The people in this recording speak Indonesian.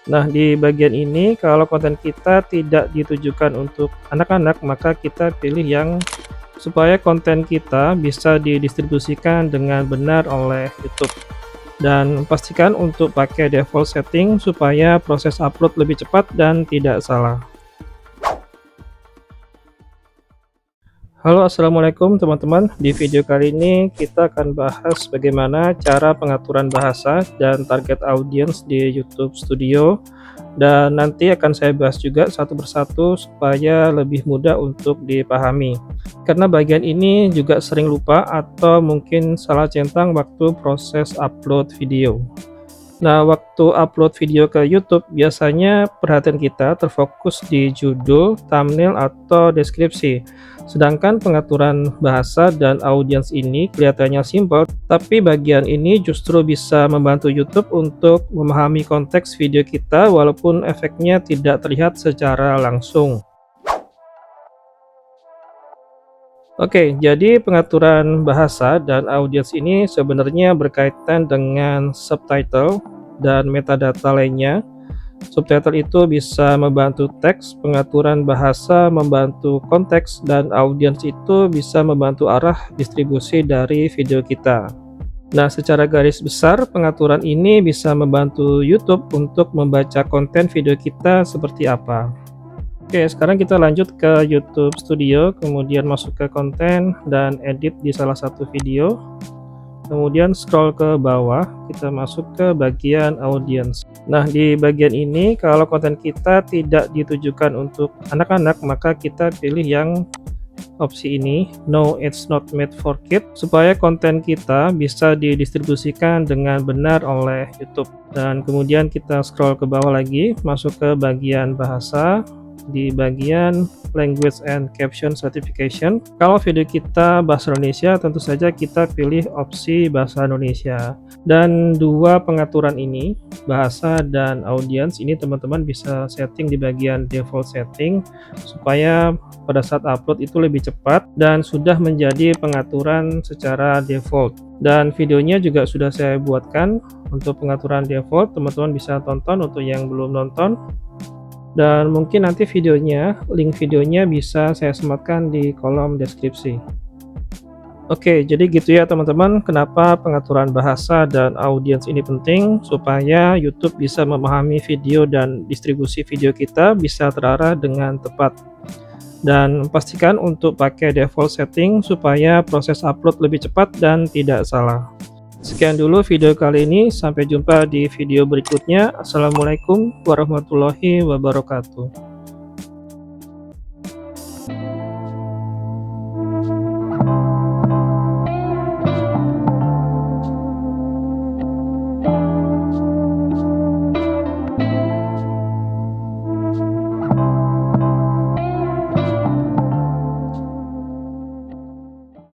Nah, di bagian ini kalau konten kita tidak ditujukan untuk anak-anak, maka kita pilih yang supaya konten kita bisa didistribusikan dengan benar oleh YouTube. Dan pastikan untuk pakai default setting supaya proses upload lebih cepat dan tidak salah. Halo, assalamualaikum teman-teman. Di video kali ini kita akan bahas bagaimana cara pengaturan bahasa dan target audience di YouTube Studio, dan nanti akan saya bahas juga satu persatu supaya lebih mudah untuk dipahami. Karena bagian ini juga sering lupa atau mungkin salah centang waktu proses upload video. Nah, waktu upload video ke YouTube, biasanya perhatian kita terfokus di judul, thumbnail, atau deskripsi. Sedangkan pengaturan bahasa dan audiens ini kelihatannya simpel, tapi bagian ini justru bisa membantu YouTube untuk memahami konteks video kita walaupun efeknya tidak terlihat secara langsung. Oke, jadi pengaturan bahasa dan audiens ini sebenarnya berkaitan dengan subtitle dan metadata lainnya. Subtitle itu bisa membantu teks, pengaturan bahasa membantu konteks, dan audiens itu bisa membantu arah distribusi dari video kita. Nah, secara garis besar, pengaturan ini bisa membantu YouTube untuk membaca konten video kita seperti apa. Oke, sekarang kita lanjut ke YouTube Studio, kemudian masuk ke konten dan edit di salah satu video. Kemudian scroll ke bawah, kita masuk ke bagian audience. Nah, di bagian ini kalau konten kita tidak ditujukan untuk anak-anak, maka kita pilih yang opsi ini, No, it's not made for kids, supaya konten kita bisa didistribusikan dengan benar oleh YouTube. Dan kemudian kita scroll ke bawah lagi, masuk ke bagian bahasa. Di bagian language and caption certification, kalau video kita bahasa Indonesia, tentu saja kita pilih opsi bahasa Indonesia. Dan dua pengaturan ini, bahasa dan audience, ini teman-teman bisa setting di bagian default setting supaya pada saat upload itu lebih cepat dan sudah menjadi pengaturan secara default. Dan videonya juga sudah saya buatkan untuk pengaturan default, teman-teman bisa tonton untuk yang belum nonton. Dan mungkin nanti link videonya bisa saya sematkan di kolom deskripsi. Oke, jadi gitu ya teman-teman, kenapa pengaturan bahasa dan audiens ini penting, supaya YouTube bisa memahami video dan distribusi video kita bisa terarah dengan tepat. Dan pastikan untuk pakai default setting supaya proses upload lebih cepat dan tidak salah. Sekian dulu video kali ini, sampai jumpa di video berikutnya. Assalamualaikum warahmatullahi wabarakatuh.